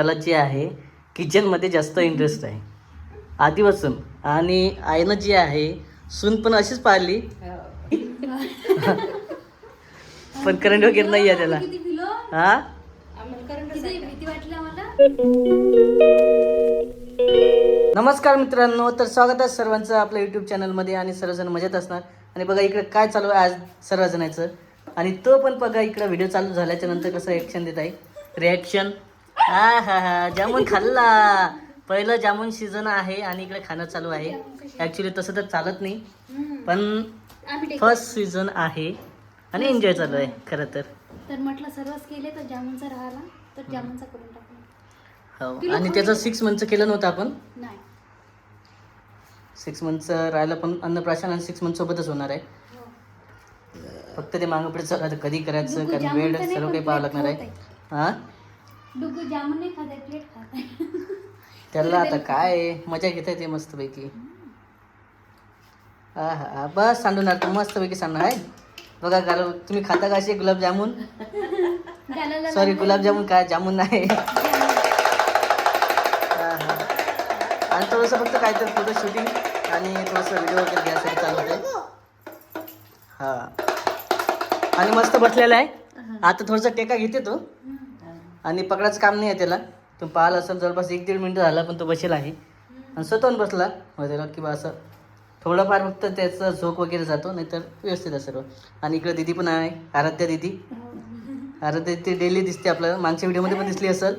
त्याला जे आहे किचनमध्ये जास्त इंटरेस्ट आहे आधीपासून. आणि आईनं जी आहे सून पण अशीच पाहिली पण करंट वगैरे नाही आहे त्याला. हा नमस्कार मित्रांनो, तर स्वागत आहे सर्वांचं आपल्या यूट्यूब चॅनलमध्ये. आणि सर्वजण मजेत असणार. आणि बघा इकडे काय चालू आहे आज सर्वजणांचं. आणि तो पण बघा इकडे व्हिडिओ चालू झाल्याच्या नंतर कसं रिॲक्शन देत आहे. रिॲक्शन हा हा हा जामून खाल्ला. पहिलं जामून सीझन आहे आणि इकडे खाणं चालू आहे. ॲक्च्युली तसं तर चालत नाही, पण फर्स्ट सीझन आहे आणि एन्जॉय चालू आहे खरं तर. म्हटलं सर्वच केले तर जामूनचा राहिला तर जामूनचा करून टाकला. हो, आणि त्याचं 6 मंथचं केलं नव्हतं आपण. नाही 6 मंथचं राहिलं, पण अन्नप्राशन आणि 6 मंथ सोबतच होणार आहे. फक्त ते मागं पुढे चालू कधी करायचं, कारण वेळ सर्व काही पाहावं लागणार आहे. हां डुगू जामून नाही खात आहे, प्लेट खात आहे. त्याला आता काय मजा घेता येते मस्तपैकी. हा हा बस सांडून तू मस्तपैकी सांडणार आहे. बघा घालू तुम्ही खाता का असे गुलाबजामुन? सॉरी गुलाबजामुन काय जामून नाही. आणि थोडंसं फक्त काय तर फोटो शूटिंग आणि थोडंसं व्हिडिओ वगैरे घ्यायसाठी चालू होते. हां आणि मस्त बसलेला आहे. आता थोडंसं टेका घेते तो आणि पकडायचं काम नाही आहे त्याला. तुम्ही पाहिलं असेल जवळपास 1-1.5 मिनटं झाला, पण तो बसेल आहे आणि स्वतःहून बसला त्याला किंवा असं थोडंफार फक्त त्याचं झोक वगैरे जातो, नाहीतर व्यवस्थित आहे सर्व. आणि इकडे दिदी पण आहे, आराध्या दिदी. आराध्या दिदी डेली दिसते आपल्याला. मागच्या व्हिडिओमध्ये पण दिसली असेल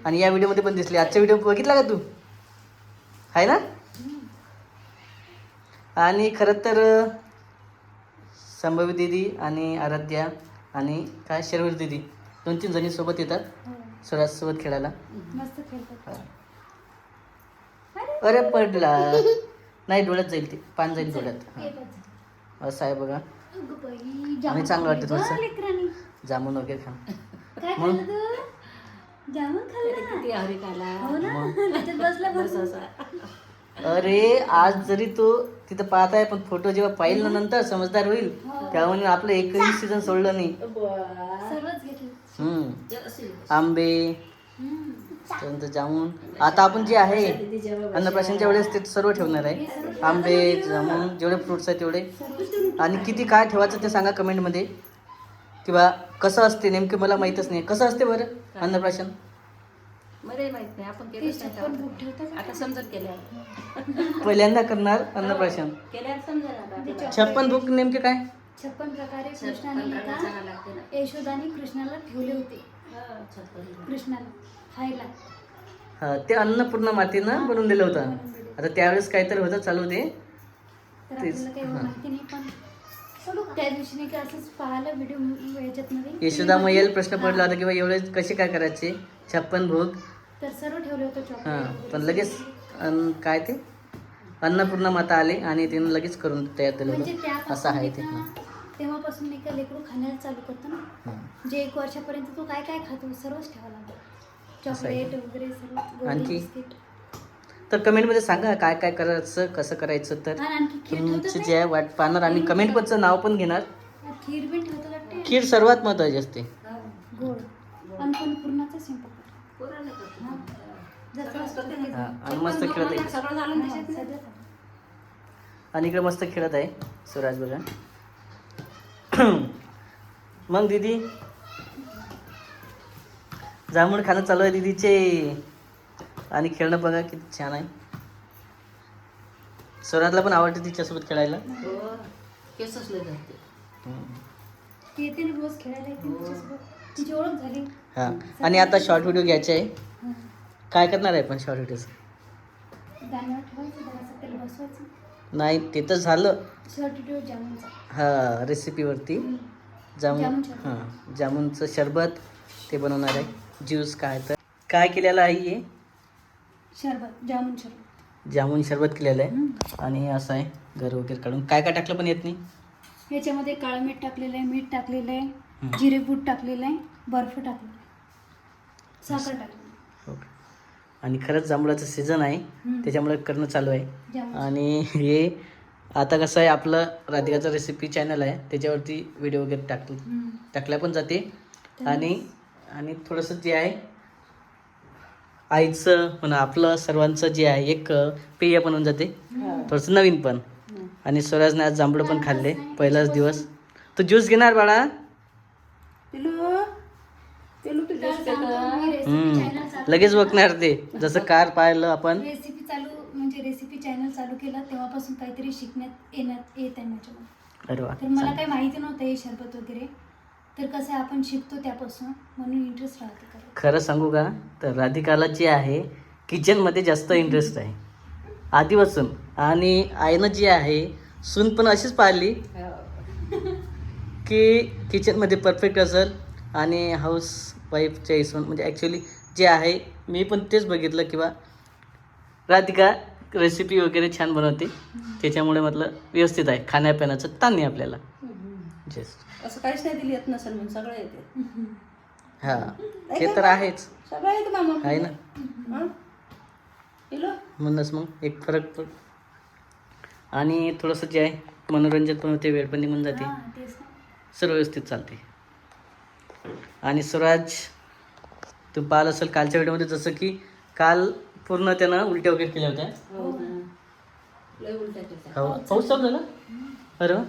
आणि या व्हिडिओमध्ये पण दिसली. आजचा व्हिडिओ बघितला का तू? आहे ना. आणि खरं तर संभवी दिदी आणि आराध्या आणि काय शर्वीर दिदी 2-3 जणी सोबत येतात स्वराजसोबत खेळायला. मस्त खेळतात. अरे पडला नाही, डोळ्यात जाईल ते, पान जाईल डोळ्यात. असं आहे बघा. आणि चांगलं वाटतं थोडंसं जामून वगैरे खा. मग अरे आज जरी तो तिथं पाहत आहे, पण फोटो जेव्हा पाहिल ना नंतर समजदार होईल. त्यामुळे आपलं एकही सीझन सोडलं नाही. आंबे त्यानंतर जामून. आता आपण जे आहे अन्नप्राशनच्या वेळेस ते सर्व ठेवणार आहे. आंबे जामून जेवढे फ्रुट्स आहेत तेवढे. आणि किती काय ठेवायचं ते सांगा कमेंटमध्ये, किंवा कसं असते नेमकं मला माहीतच नाही. कसं असते बरं अन्नप्राशन? मला माहित नाही, आपण केलं आता समजत केलं. पहिल्यांदा करणार अन्नप्राशन. केल्यावर समजा 56 भोग नेमके काय? 56 प्रकारे कृष्णाने यशोदाने कृष्णाला ठेवले होते. कृष्णाला खायला. हा ते अन्नपूर्णा मातेनं बनवून दिलं होतं. आता त्यावेळेस काहीतरी होतं चालू ते. तेच माहिती नाही, पण त्या दिवशी नाही का असंच पाहायला व्हिडिओ याच्यातमध्ये यशोदा मैयाला प्रश्न पडला होता किंवा एवढे कसे काय करायचे 56 भोग. तर सर्व ठेवले होते हां पण लगेच काय ते अन्नपूर्णा माता आले आणि तिने लगेच करून तयार केलं होतं. असं आहे ते. तेव्हापासून नाही का लेकरू खाण्याला चालू करतो ना, जे 1 वर्षापर्यंत तो काय काय खातो सर्वच ठेवावं लागतं. चॉकलेट वगैरे सर्व. आणखी तर कमेंटमध्ये सांगा काय काय करायचं, कसं करायचं. तर तुमचं जे आहे वाट पाहणार आणि कमेंटवरचं नाव पण घेणार. खीर पण ठेवतो वाटते. खीर सर्वात महत्त्वाची असते. गोड आणि पूर्णाचा स्वयंपाक. आणि मस्त खेळत आहे. आणि इकडे मस्त खेळत आहे स्वराज बघा. मग दीदी जांभूळ खाणं चालू आहे दीदीचे. आणि खेळणं बघा किती छान आहे. स्वराजला पण आवडते तिच्यासोबत खेळायला. केसच लय जाते. येते रोज खेळायला तिची ओळख झाली. हां आणि आता शॉर्ट व्हिडिओ घ्यायचे आहे. काय करणार आहे पण शॉर्ट व्हिडिओचं? गाण्यावर ठेवायचं, त्याला बसवायचं. नाही ते तर झालं. शॉर्ट व्हिडिओ जामूनचा. हां रेसिपीवरती जामून. हां जामूनचं शरबत ते बनवणार आहे. ज्यूस काय तर काय केलेलं आहे? शरबत, जामून शरबत. जामून शरबत केलेलं आहे. आणि असं आहे घर वगैरे काढून काय काय टाकलं पण येत नाही. याच्यामध्ये काळं मीठ टाकलेलं आहे, मीठ टाकलेलं आहे, जिरेपूड टाकलेलं आहे, बर्फ टाकलेला आहे, साखर टाकलेली. हो. आणि खरंच जांभळाचं सीझन आहे त्याच्यामुळे करणं चालू आहे. आणि हे आता कसं आहे आपलं राधिकाचं रेसिपी चॅनल आहे त्याच्यावरती व्हिडिओ वगैरे टाकल्या पण जाते. आणि थोडंसं जे आहे आईचं म्हणा आपलं सर्वांचं जे आहे एक पेय बनवून जाते थोडंसं नवीन पण. आणि स्वराजने आज जांभळं पण खाल्ले पहिलाच दिवस. तू ज्यूस घेणार बाळा? लगेच बघणार ते जसं कार पाहिलं आपण. रेसिपी चालू म्हणजे रेसिपी चॅनल चालू केला तेव्हापासून काहीतरी शिकण्यात येत आहे माझ्यामध्ये. अरे वा. तर मला काही माहिती नव्हतं हे शरबत वगैरे. तर कसं आहे, आपण शिकतो त्यापासून म्हणून इंटरेस्ट राहते करायला. खरं सांगू का तर राधिकाला जे आहे किचनमध्ये जास्त इंटरेस्ट आहे आधीपासून. आणि आईनं जी आहे सून पण अशीच पाहिली की किचनमध्ये परफेक्ट असेल आणि हाऊस वाईफच्या हिशोबाने म्हणजे ॲक्च्युली जे आहे मी पण तेच बघितलं किंवा राधिका रेसिपी वगैरे छान बनवते त्याच्यामुळे म्हटलं व्यवस्थित आहे. खाण्यापिण्याचं ताण नाही आपल्याला. जस्ट असं काहीच नाही दिली येत नसेल म्हणून सगळं येते. हां ते तर आहेच सगळं येते मामा आहे ना. म्हणूनच मग एक फरक पड. आणि थोडंसं जे आहे मनोरंजन पण होते, वेळ पण निघून जाते, हां, तेच ना. सर्व व्यवस्थित चालते. आणि स्वराज तू पाहिलं असेल कालच्या व्हिडिओमध्ये जसं की काल पूर्ण त्यानं उलट्या वगैरे केल्या होत्या. हो ना. लय उलट्या केल्या. हो पाऊस चालू झाला. अरे वा.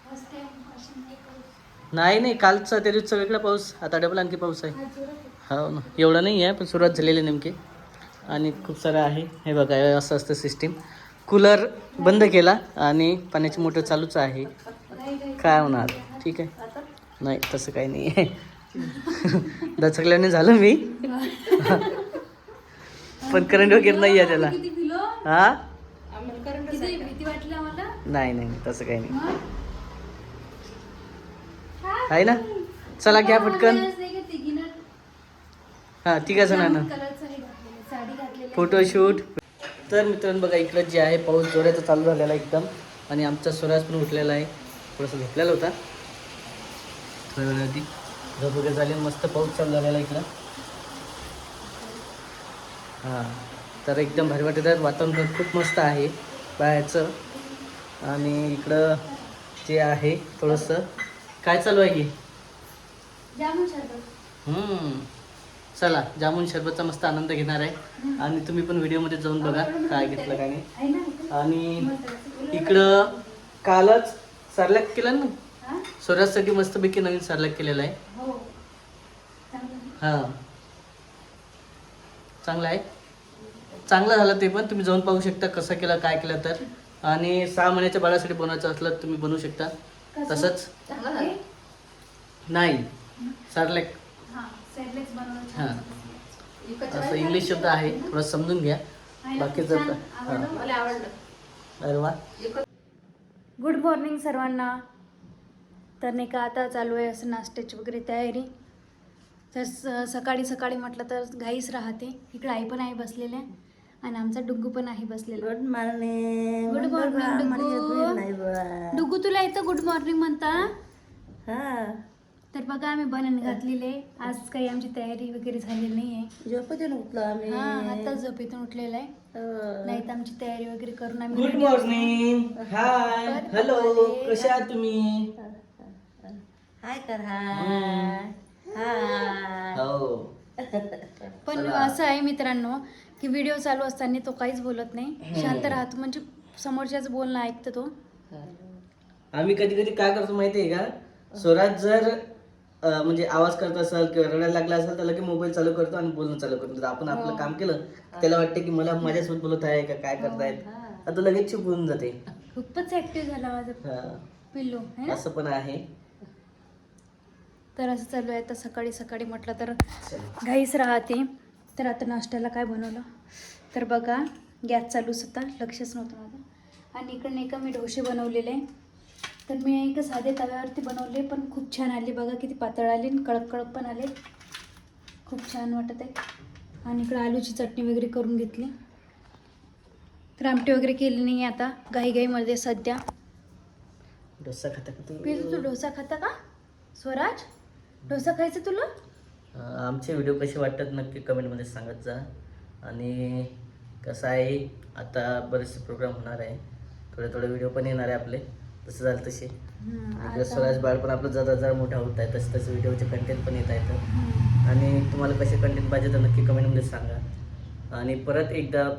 First time washing नाही करू. नाही कालचा त्या दिवसचा वेगळा पाऊस, आता डबल आणखी पाऊस आहे. हा जोरात आहे. हो ना एवढा नाही आहे पण सुरुवात झालेली नेमकी. आणि खूप सारं आहे हे बघा असं असतं सिस्टीम. कूलर बंद केला आणि पाण्याची मोटर चालूच आहे. काय होणार ठीक आहे. नाही तसं काही नाही आहे. दचकल्याने झालं मी पण करंट वगैरे नाही आहे त्याला. किती पिलो? हा आम्हाला करंट किती भीती वाटली आम्हाला. नाही तसं काही नाही मग? आहे ना. चला घ्या पटकन. नाही का तिघीनं हां ठीक आहे ना जांभूळ कलरचं हे घातलेलं, साडी घातलेली आहे. फोटोशूट. तर मित्रांनो बघा इकडं जे आहे पाऊस जोराचा चालू झालेला आहे एकदम. आणि आमचा स्वराज पण उठलेला आहे, थोडासा झोपलेला होता थोड्या वेळ आधी. झोप वगैरे झाली, मस्त पाऊस चालू झालेला आहे इकडं. हां तर एकदम भारी वाटत आहे. वातावरण पण खूप मस्त आहे बाहेरचं. आणि इकडं जे आहे थोडंसं काय चालू आहे की जामून शरबत. चला जामुन शरबतचा मस्त आनंद घेणार आहे. आणि तुम्ही पण व्हिडिओमध्ये जाऊन बघा काय घेतलं काय नाही. आहे ना? आणि इकडं कालच सरलॅक केलं ना हा? स्वराजसाठी मस्तपैकी नवीन सरलॅक केलेला आहे. हो. चांगलं. हां चांगलं आहे. चांगलं झालं ते पण तुम्ही जाऊन पाहू शकता कसं केलं काय केलं तर. आणि 6 महिन्याच्या बाळासाठी बनवायचं असलं तर तुम्ही बनवू शकता. कसं? तसंच चांगलं झालं. नाही सरलॅक हां, सॅडलेक्स बनवायचं. हां इकडचं असं नाही इंग्लिश शब्द आहे थोडं समजून घ्या. बाकीचं छान हां आवडलं. मला आवडलं. अरे वा. गुड मॉर्निंग सर्वांना. तर नाही का आता चालू आहे असं नाश्त्याची वगैरे तयारी. तर सकाळी सकाळी म्हटलं तर घाईच राहते. इकडे आई पण आहे बसलेल्या आणि आमचा डुग्गू पण आहे बसलेला. Good morning. Good morning Duggu तुला येतं गुड मॉर्निंग म्हणता. हा तर बघा आम्ही बनन घातलेले. आज काही आमची तयारी वगैरे झालेली नाही आहे. झोपेतून उठलो आम्ही. हां आता झोपेतून उठलेला आहे. नाही तर आमची तयारी वगैरे करून आम्ही good ready morning. Hi hello कशा आहात तुम्ही? हाय कर हाय. हो पण असं आहे मित्रांनो की व्हिडिओ चालू असताना तो काहीच बोलत नाही, शांत राहतो. म्हणजे समोरच्याचं बोलणं ऐकतो तो. आम्ही कधी कधी काय करतो माहिती आहे का, स्वराज जर म्हणजे आवाज करत असेल किंवा रडायला लागला असेल तर लगेच मोबाईल चालू करतो आणि बोलणं चालू करतो. जर आपण आपलं काम केलं त्याला वाटतं की मला माझ्यासोबत बोलत आहे का काय करतायत, आता लगेच चूप होऊन जाते. खूपच ऍक्टिव्ह झाला माझा हा, पिल्लू है ना. असं पण आहे. तर असं चालू आहे. तर सकाळी सकाळी म्हटलं तर चला. घाईच राहते. तर आता नाश्त्याला काय बनवलं तर बघा गॅस चालूच होता, लक्षच नव्हतं माझं. आणि इकडे नाही का मी डोसे बनवलेले. तर मी एक साधे तव्यावरती बनवले पण खूप छान आले. बघा किती पातळ आले आणि कडक कडक पण आले, खूप छान वाटत आहे. आणि इकडे आलूची चटणी वगैरे करून घेतली. तर आमटी वगैरे केली नाही आता घाईघाईमध्ये सध्या. डोसा खाता का तू? पिल्लू तू डोसा खाता का स्वराज? डोसा खायचं तुला? आमचे व्हिडिओ कसे वाटतात नक्की कमेंटमध्ये सांगत जा. आणि कसं आहे आता बरेचसे प्रोग्राम होणार आहे, थोडे व्हिडिओ पण येणार आहे आपले. तसं झालं तसे इकडे स्वराज बाळ पण आपलं जरा मोठा होत आहे, तसे व्हिडिओचे कंटेंट पण येत आहेत. आणि तुम्हाला कसे कंटेंट पाहिजे तर नक्की कमेंटमध्ये सांगा. आणि परत एकदा